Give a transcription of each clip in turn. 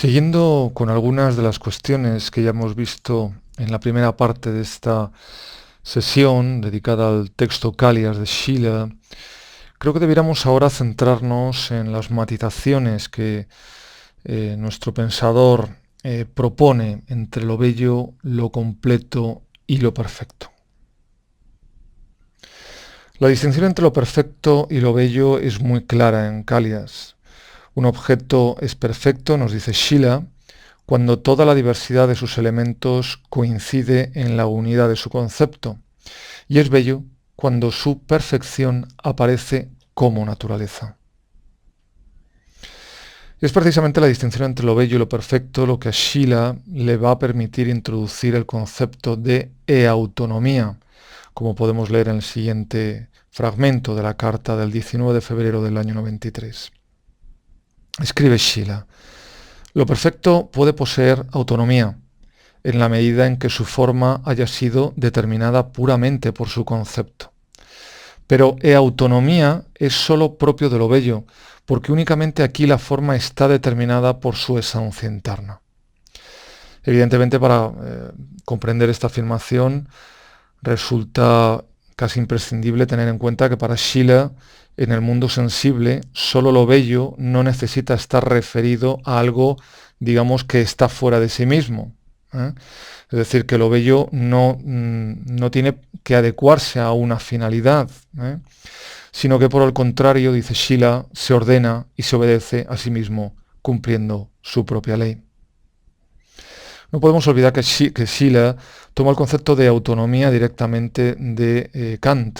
Siguiendo con algunas de las cuestiones que ya hemos visto en la primera parte de esta sesión dedicada al texto Cálias de Schiller, creo que debiéramos ahora centrarnos en las matizaciones que nuestro pensador propone entre lo bello, lo completo y lo perfecto. La distinción entre lo perfecto y lo bello es muy clara en Cálias. Un objeto es perfecto, nos dice Schiller, cuando toda la diversidad de sus elementos coincide en la unidad de su concepto, y es bello cuando su perfección aparece como naturaleza. Es precisamente la distinción entre lo bello y lo perfecto lo que a Schiller le va a permitir introducir el concepto de eautonomía, como podemos leer en el siguiente fragmento de la carta del 19 de febrero del año 93. Escribe Schiller: lo perfecto puede poseer autonomía, en la medida en que su forma haya sido determinada puramente por su concepto. Pero autonomía es sólo propio de lo bello, porque únicamente aquí la forma está determinada por su esencia interna. Evidentemente, para comprender esta afirmación resulta casi imprescindible tener en cuenta que para Schiller, en el mundo sensible, sólo lo bello no necesita estar referido a algo, digamos, que está fuera de sí mismo. Es decir, que lo bello no tiene que adecuarse a una finalidad, sino que por el contrario, dice Schiller, se ordena y se obedece a sí mismo, cumpliendo su propia ley. No podemos olvidar que Schiller toma el concepto de autonomía directamente de Kant,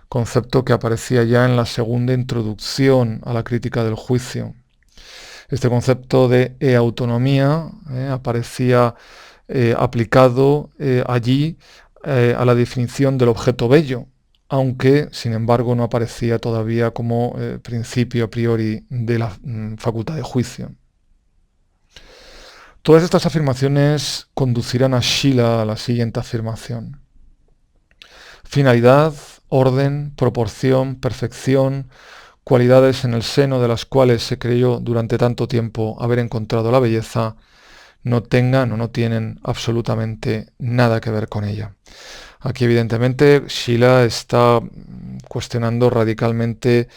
concepto que aparecía ya en la segunda introducción a la crítica del juicio. Este concepto de autonomía aparecía aplicado allí a la definición del objeto bello, aunque, sin embargo, no aparecía todavía como principio a priori de la facultad de juicio. Todas estas afirmaciones conducirán a Schiller a la siguiente afirmación: finalidad, orden, proporción, perfección, cualidades en el seno de las cuales se creyó durante tanto tiempo haber encontrado la belleza, no tengan o no tienen absolutamente nada que ver con ella. Aquí evidentemente Schiller está cuestionando radicalmente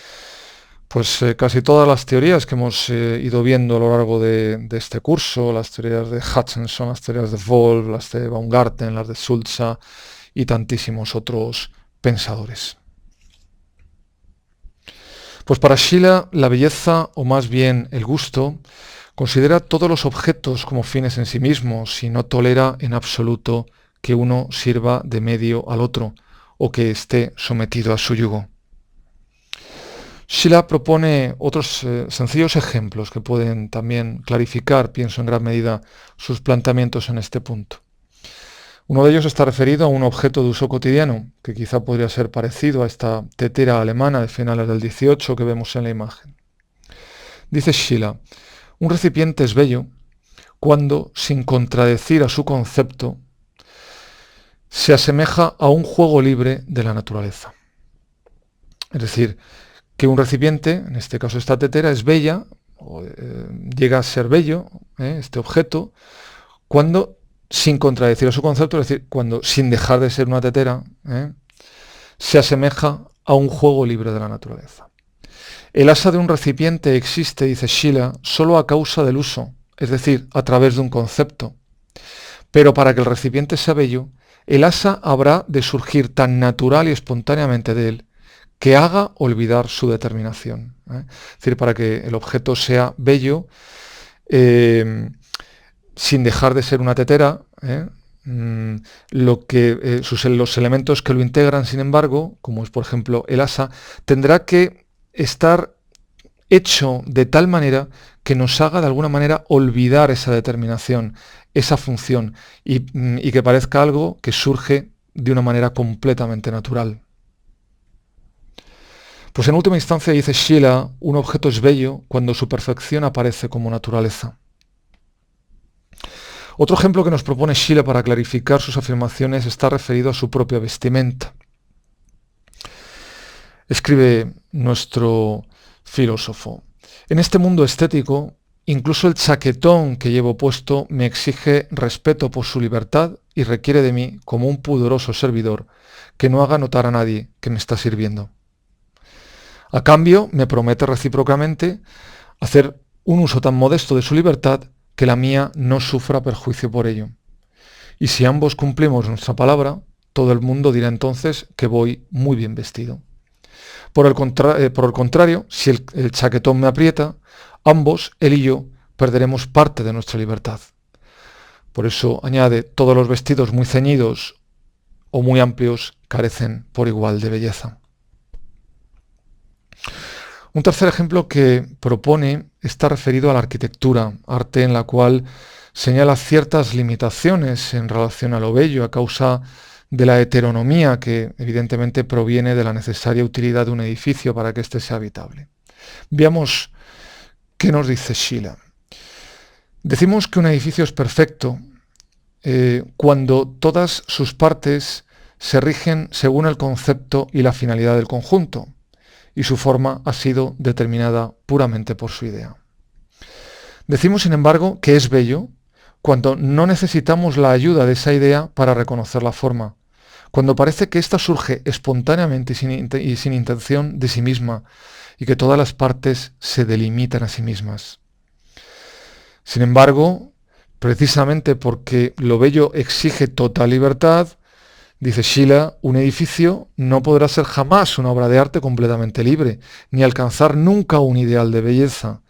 casi todas las teorías que hemos ido viendo a lo largo de este curso, las teorías de Hutchinson, las teorías de Wolff, las de Baumgarten, las de Sulza y tantísimos otros pensadores. Pues para Schiller la belleza, o más bien el gusto, considera todos los objetos como fines en sí mismos y no tolera en absoluto que uno sirva de medio al otro o que esté sometido a su yugo. Schiller propone otros sencillos ejemplos que pueden también clarificar, pienso en gran medida, sus planteamientos en este punto. Uno de ellos está referido a un objeto de uso cotidiano, que quizá podría ser parecido a esta tetera alemana de finales del 18 que vemos en la imagen. Dice Schiller: un recipiente es bello cuando, sin contradecir a su concepto, se asemeja a un juego libre de la naturaleza. Es decir, que un recipiente, en este caso esta tetera, es bella, o llega a ser bello, este objeto, cuando, sin contradecir a su concepto, es decir, cuando, sin dejar de ser una tetera, se asemeja a un juego libre de la naturaleza. El asa de un recipiente existe, dice Schiller, solo a causa del uso, es decir, a través de un concepto. Pero para que el recipiente sea bello, el asa habrá de surgir tan natural y espontáneamente de él que haga olvidar su determinación. Es decir, para que el objeto sea bello, sin dejar de ser una tetera, los elementos que lo integran, sin embargo, como es por ejemplo el asa, tendrá que estar hecho de tal manera que nos haga de alguna manera olvidar esa determinación, esa función, y que parezca algo que surge de una manera completamente natural. Pues en última instancia, dice Schiller, un objeto es bello cuando su perfección aparece como naturaleza. Otro ejemplo que nos propone Schiller para clarificar sus afirmaciones está referido a su propia vestimenta. Escribe nuestro filósofo: en este mundo estético, incluso el chaquetón que llevo puesto me exige respeto por su libertad y requiere de mí, como un pudoroso servidor, que no haga notar a nadie que me está sirviendo. A cambio, me promete recíprocamente hacer un uso tan modesto de su libertad que la mía no sufra perjuicio por ello. Y si ambos cumplimos nuestra palabra, todo el mundo dirá entonces que voy muy bien vestido. Por el contrario, si el chaquetón me aprieta, ambos, él y yo, perderemos parte de nuestra libertad. Por eso añade, todos los vestidos muy ceñidos o muy amplios carecen por igual de belleza. Un tercer ejemplo que propone está referido a la arquitectura, arte en la cual señala ciertas limitaciones en relación a lo bello a causa de la heteronomía que evidentemente proviene de la necesaria utilidad de un edificio para que éste sea habitable. Veamos qué nos dice Schiller. Decimos que un edificio es perfecto cuando todas sus partes se rigen según el concepto y la finalidad del conjunto, y su forma ha sido determinada puramente por su idea. Decimos, sin embargo, que es bello cuando no necesitamos la ayuda de esa idea para reconocer la forma, cuando parece que ésta surge espontáneamente y sin intención de sí misma, y que todas las partes se delimitan a sí mismas. Sin embargo, precisamente porque lo bello exige total libertad, dice Schiller, un edificio no podrá ser jamás una obra de arte completamente libre, ni alcanzar nunca un ideal de belleza,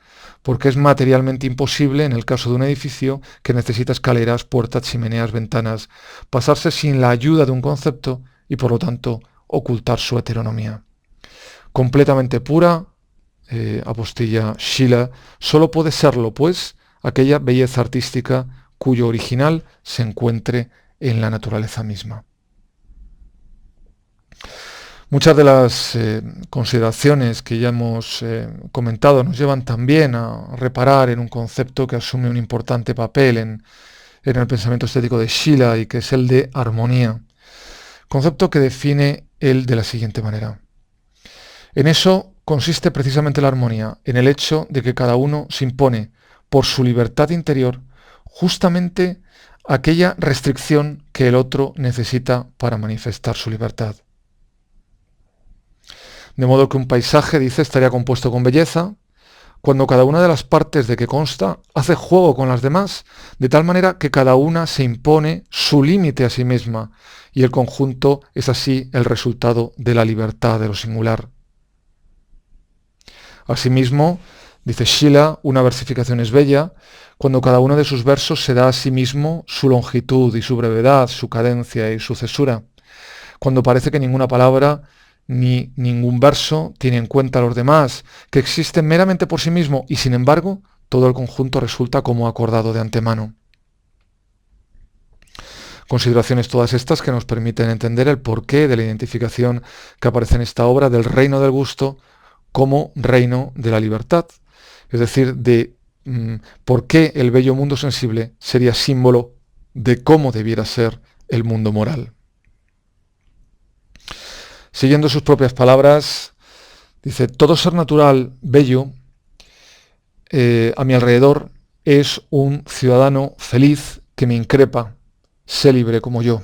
porque es materialmente imposible en el caso de un edificio que necesita escaleras, puertas, chimeneas, ventanas, pasarse sin la ayuda de un concepto y por lo tanto ocultar su heteronomía. Completamente pura, apostilla Schiller, solo puede serlo, pues, aquella belleza artística cuyo original se encuentre en la naturaleza misma. Muchas de las consideraciones que ya hemos comentado nos llevan también a reparar en un concepto que asume un importante papel en el pensamiento estético de Schiller y que es el de armonía. Concepto que define él de la siguiente manera. En eso consiste precisamente la armonía, en el hecho de que cada uno se impone por su libertad interior justamente aquella restricción que el otro necesita para manifestar su libertad. De modo que un paisaje, dice, estaría compuesto con belleza, cuando cada una de las partes de que consta hace juego con las demás, de tal manera que cada una se impone su límite a sí misma, y el conjunto es así el resultado de la libertad de lo singular. Asimismo, dice Schiller, una versificación es bella cuando cada uno de sus versos se da a sí mismo su longitud y su brevedad, su cadencia y su cesura, cuando parece que ninguna palabra ni ningún verso tiene en cuenta a los demás, que existen meramente por sí mismo y sin embargo todo el conjunto resulta como acordado de antemano. Consideraciones todas estas que nos permiten entender el porqué de la identificación que aparece en esta obra del reino del gusto como reino de la libertad, es decir, de por qué el bello mundo sensible sería símbolo de cómo debiera ser el mundo moral. Siguiendo sus propias palabras, dice, todo ser natural, bello, a mi alrededor es un ciudadano feliz que me increpa, sé libre como yo.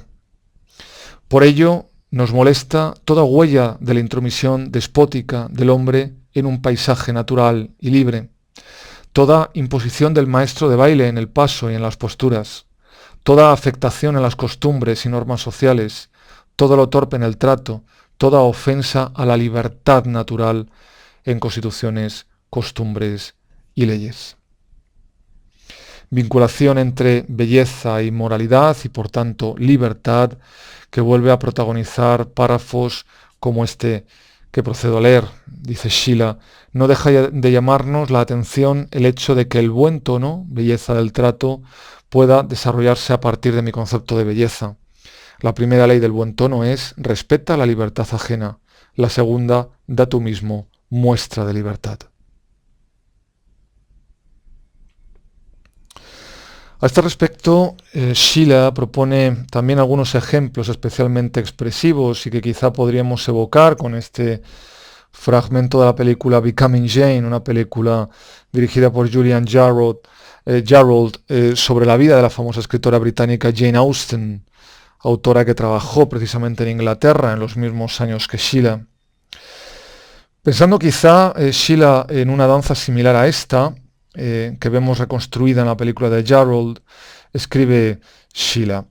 Por ello nos molesta toda huella de la intromisión despótica del hombre en un paisaje natural y libre, toda imposición del maestro de baile en el paso y en las posturas, toda afectación en las costumbres y normas sociales, todo lo torpe en el trato, toda ofensa a la libertad natural en constituciones, costumbres y leyes. Vinculación entre belleza y moralidad y por tanto libertad que vuelve a protagonizar párrafos como este que procedo a leer. Dice Schiller, no deja de llamarnos la atención el hecho de que el buen tono, belleza del trato, pueda desarrollarse a partir de mi concepto de belleza. La primera ley del buen tono es respeta la libertad ajena. La segunda, da tú mismo muestra de libertad. A este respecto, Schiller propone también algunos ejemplos especialmente expresivos y que quizá podríamos evocar con este fragmento de la película Becoming Jane, una película dirigida por Julian Jarrold, sobre la vida de la famosa escritora británica Jane Austen, autora que trabajó precisamente en Inglaterra en los mismos años que Sheila. Pensando quizá Sheila en una danza similar a esta, que vemos reconstruida en la película de Jarrold, escribe Sheila: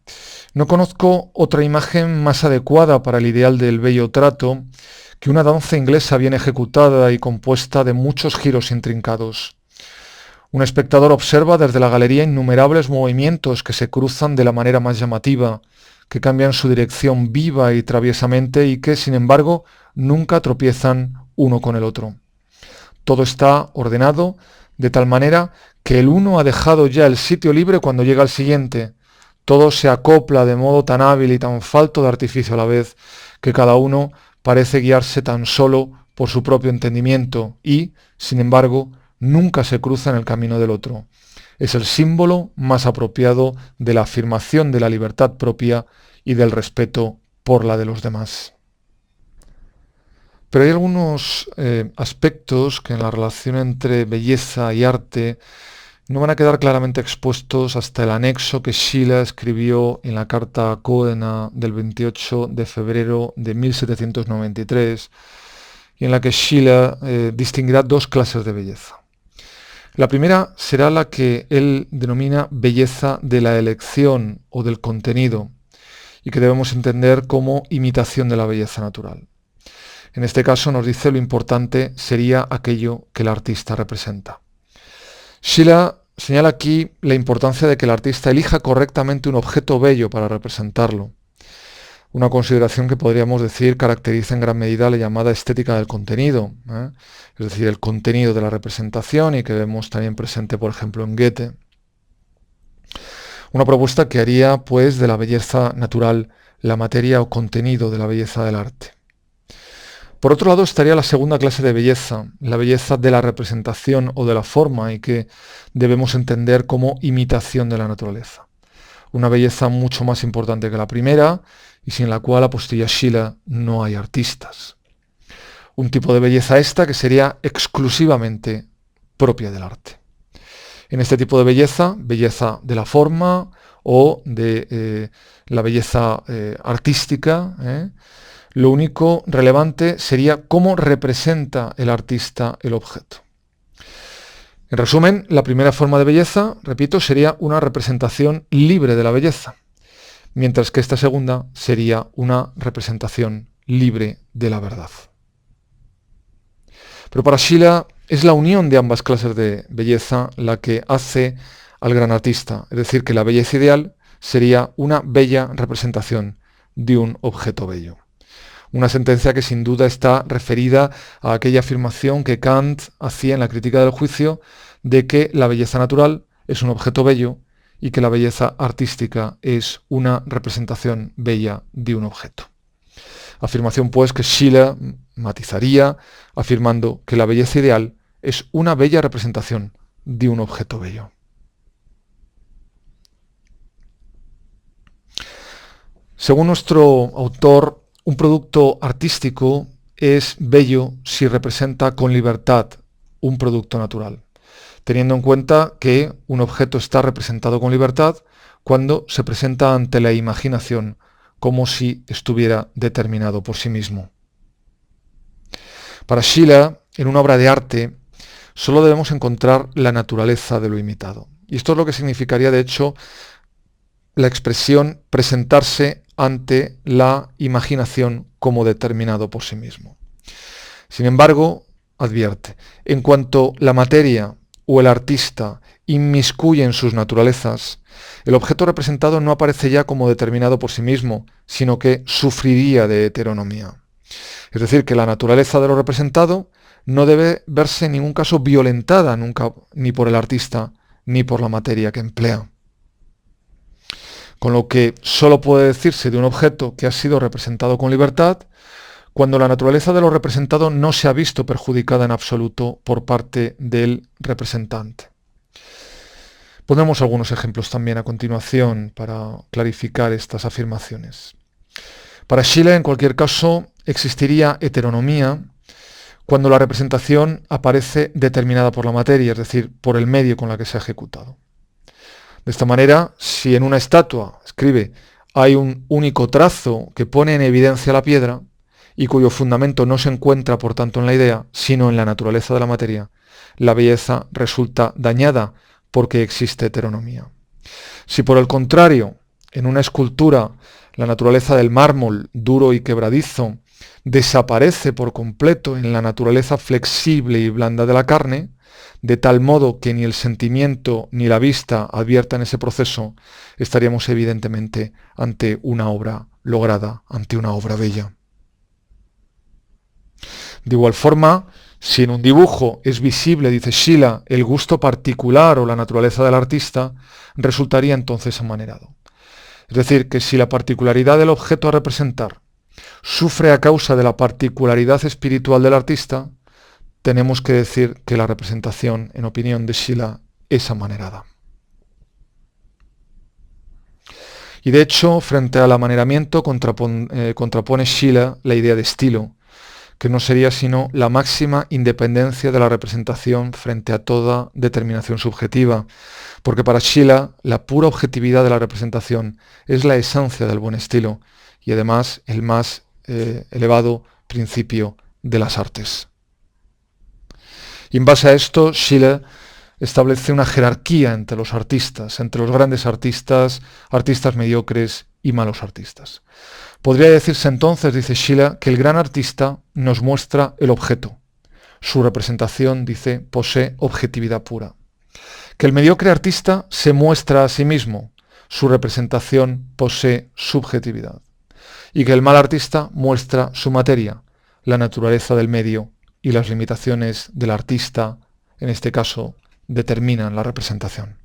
no conozco otra imagen más adecuada para el ideal del bello trato que una danza inglesa bien ejecutada y compuesta de muchos giros intrincados. Un espectador observa desde la galería innumerables movimientos que se cruzan de la manera más llamativa, que cambian su dirección viva y traviesamente y que, sin embargo, nunca tropiezan uno con el otro. Todo está ordenado de tal manera que el uno ha dejado ya el sitio libre cuando llega el siguiente. Todo se acopla de modo tan hábil y tan falto de artificio a la vez, que cada uno parece guiarse tan solo por su propio entendimiento y, sin embargo, nunca se cruza en el camino del otro. Es el símbolo más apropiado de la afirmación de la libertad propia y del respeto por la de los demás. Pero hay algunos aspectos que en la relación entre belleza y arte no van a quedar claramente expuestos hasta el anexo que Sheila escribió en la carta a Coena del 28 de febrero de 1793, y en la que Sheila distinguirá dos clases de belleza. La primera será la que él denomina belleza de la elección o del contenido, y que debemos entender como imitación de la belleza natural. En este caso nos dice lo importante sería aquello que el artista representa. Sheila señala aquí la importancia de que el artista elija correctamente un objeto bello para representarlo. Una consideración que podríamos decir caracteriza en gran medida la llamada estética del contenido, es decir, el contenido de la representación, y que vemos también presente, por ejemplo, en Goethe. Una propuesta que haría, pues, de la belleza natural la materia o contenido de la belleza del arte. Por otro lado estaría la segunda clase de belleza, la belleza de la representación o de la forma, y que debemos entender como imitación de la naturaleza. Una belleza mucho más importante que la primera, y sin la cual, apostilla Sheila, no hay artistas. Un tipo de belleza esta que sería exclusivamente propia del arte. En este tipo de belleza, belleza de la forma o de la belleza artística, lo único relevante sería cómo representa el artista el objeto. En resumen, la primera forma de belleza, repito, sería una representación libre de la belleza, mientras que esta segunda sería una representación libre de la verdad. Pero para Sheila es la unión de ambas clases de belleza la que hace al gran artista, es decir, que la belleza ideal sería una bella representación de un objeto bello. Una sentencia que sin duda está referida a aquella afirmación que Kant hacía en la Crítica del Juicio de que la belleza natural es un objeto bello y que la belleza artística es una representación bella de un objeto. Afirmación, pues, que Sheila matizaría afirmando que la belleza ideal es una bella representación de un objeto bello. Según nuestro autor, un producto artístico es bello si representa con libertad un producto natural, teniendo en cuenta que un objeto está representado con libertad cuando se presenta ante la imaginación como si estuviera determinado por sí mismo. Para Sheila, en una obra de arte, solo debemos encontrar la naturaleza de lo imitado. Y esto es lo que significaría, de hecho, la expresión presentarse ante la imaginación como determinado por sí mismo. Sin embargo, advierte, en cuanto la materia o el artista inmiscuyen sus naturalezas, el objeto representado no aparece ya como determinado por sí mismo, sino que sufriría de heteronomía. Es decir, que la naturaleza de lo representado no debe verse en ningún caso violentada nunca, ni por el artista, ni por la materia que emplea. Con lo que solo puede decirse de un objeto que ha sido representado con libertad cuando la naturaleza de lo representado no se ha visto perjudicada en absoluto por parte del representante. Pondremos algunos ejemplos también a continuación para clarificar estas afirmaciones. Para Sheila, en cualquier caso, existiría heteronomía cuando la representación aparece determinada por la materia, es decir, por el medio con la que se ha ejecutado. De esta manera, si en una estatua, escribe, hay un único trazo que pone en evidencia la piedra y cuyo fundamento no se encuentra, por tanto, en la idea, sino en la naturaleza de la materia, la belleza resulta dañada porque existe heteronomía. Si por el contrario, en una escultura, la naturaleza del mármol, duro y quebradizo, desaparece por completo en la naturaleza flexible y blanda de la carne, de tal modo que ni el sentimiento ni la vista adviertan ese proceso, estaríamos evidentemente ante una obra lograda, ante una obra bella. De igual forma, si en un dibujo es visible, dice Schiele, el gusto particular o la naturaleza del artista, resultaría entonces amanerado. Es decir, que si la particularidad del objeto a representar sufre a causa de la particularidad espiritual del artista, tenemos que decir que la representación, en opinión de Schiele, es amanerada. Y de hecho, frente al amaneramiento, contrapone Schiele la idea de estilo, que no sería sino la máxima independencia de la representación frente a toda determinación subjetiva, porque para Schiele la pura objetividad de la representación es la esencia del buen estilo y además el más elevado principio de las artes. Y en base a esto, Schiele establece una jerarquía entre los artistas, entre los grandes artistas, artistas mediocres y malos artistas. Podría decirse entonces, dice Schiele, que el gran artista nos muestra el objeto. Su representación, dice, posee objetividad pura. Que el mediocre artista se muestra a sí mismo. Su representación posee subjetividad. Y que el mal artista muestra su materia, la naturaleza del medio y las limitaciones del artista, en este caso, determinan la representación.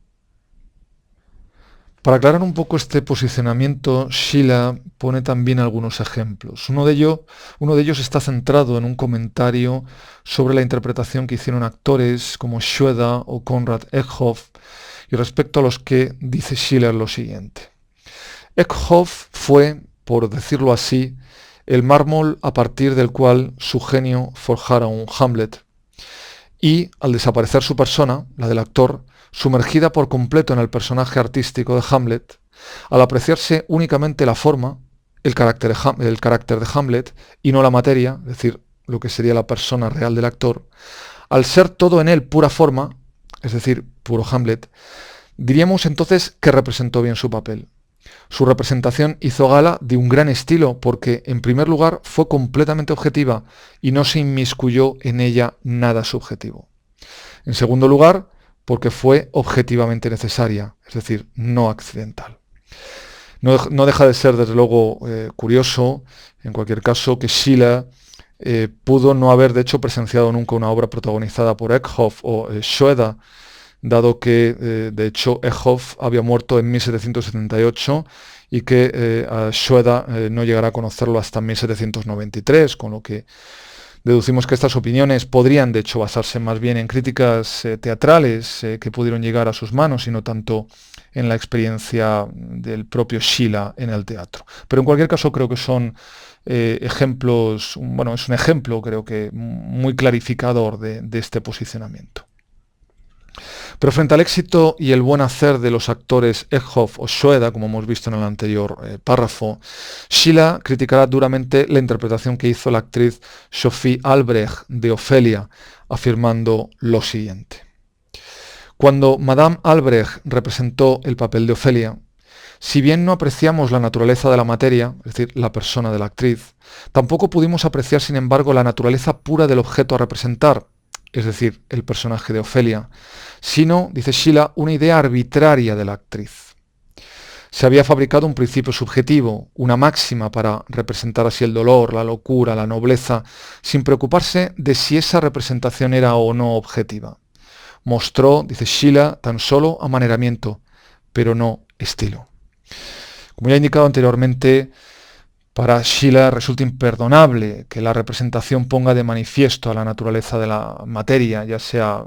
Para aclarar un poco este posicionamiento, Schiele pone también algunos ejemplos. Uno de ellos está centrado en un comentario sobre la interpretación que hicieron actores como Schroeder o Konrad Eckhoff, y respecto a los que dice Schiele lo siguiente. Eckhoff fue, por decirlo así, el mármol a partir del cual su genio forjara un Hamlet. Y, al desaparecer su persona, la del actor, sumergida por completo en el personaje artístico de Hamlet, al apreciarse únicamente la forma, el carácter de Hamlet, y no la materia, es decir, lo que sería la persona real del actor, al ser todo en él pura forma, es decir, puro Hamlet, diríamos entonces que representó bien su papel. Su representación hizo gala de un gran estilo porque, en primer lugar, fue completamente objetiva y no se inmiscuyó en ella nada subjetivo. En segundo lugar, porque fue objetivamente necesaria, es decir, no accidental. No deja de ser, desde luego, curioso, en cualquier caso, que Schiele pudo no haber, de hecho, presenciado nunca una obra protagonizada por Eckhoff o Schroeder, dado que, de hecho, Eckhoff había muerto en 1778 y que a Schroeder no llegará a conocerlo hasta 1793, con lo que deducimos que estas opiniones podrían, de hecho, basarse más bien en críticas teatrales que pudieron llegar a sus manos y no tanto en la experiencia del propio Schiele en el teatro. Pero en cualquier caso creo que son ejemplos, bueno, es un ejemplo creo que muy clarificador de este posicionamiento. Pero frente al éxito y el buen hacer de los actores Eckhoff o Schroeder, como hemos visto en el anterior párrafo, Schiele criticará duramente la interpretación que hizo la actriz Sophie Albrecht de Ofelia, afirmando lo siguiente. Cuando Madame Albrecht representó el papel de Ofelia, si bien no apreciamos la naturaleza de la materia, es decir, la persona de la actriz, tampoco pudimos apreciar, sin embargo, la naturaleza pura del objeto a representar, es decir, el personaje de Ofelia, sino, dice Schiele, una idea arbitraria de la actriz. Se había fabricado un principio subjetivo, una máxima para representar así el dolor, la locura, la nobleza, sin preocuparse de si esa representación era o no objetiva. Mostró, dice Schiele, tan solo amaneramiento, pero no estilo. Como ya he indicado anteriormente, Para Schiller resulta imperdonable que la representación ponga de manifiesto a la naturaleza de la materia, ya sea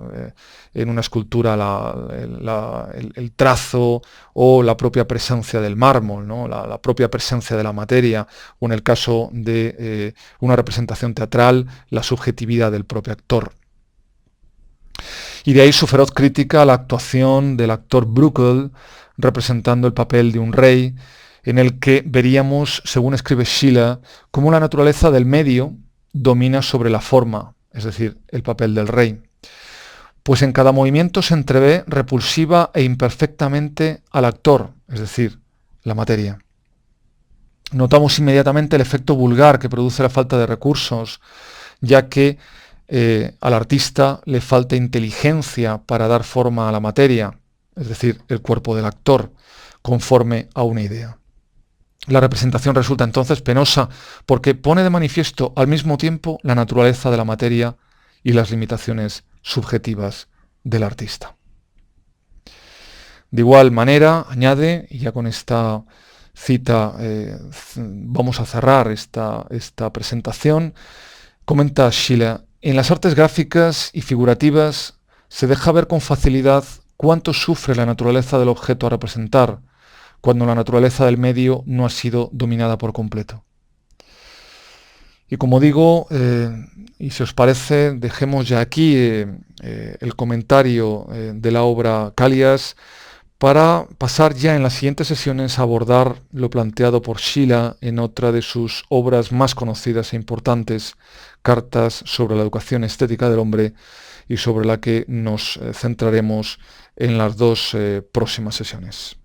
en una escultura el trazo o la propia presencia del mármol, ¿no? La propia presencia de la materia, o en el caso de una representación teatral, la subjetividad del propio actor. Y de ahí su feroz crítica a la actuación del actor Bruckl representando el papel de un rey, en el que veríamos, según escribe Schiller, cómo la naturaleza del medio domina sobre la forma, es decir, el papel del rey. Pues en cada movimiento se entrevé repulsiva e imperfectamente al actor, es decir, la materia. Notamos inmediatamente el efecto vulgar que produce la falta de recursos, ya que al artista le falta inteligencia para dar forma a la materia, es decir, el cuerpo del actor, conforme a una idea. La representación resulta entonces penosa porque pone de manifiesto al mismo tiempo la naturaleza de la materia y las limitaciones subjetivas del artista. De igual manera, añade, y ya con esta cita vamos a cerrar esta presentación, comenta Schiller: en las artes gráficas y figurativas se deja ver con facilidad cuánto sufre la naturaleza del objeto a representar, cuando la naturaleza del medio no ha sido dominada por completo. Y como digo, y si os parece, dejemos ya aquí el comentario de la obra Callias para pasar ya en las siguientes sesiones a abordar lo planteado por Schiller en otra de sus obras más conocidas e importantes, Cartas sobre la educación estética del hombre, y sobre la que nos centraremos en las dos próximas sesiones.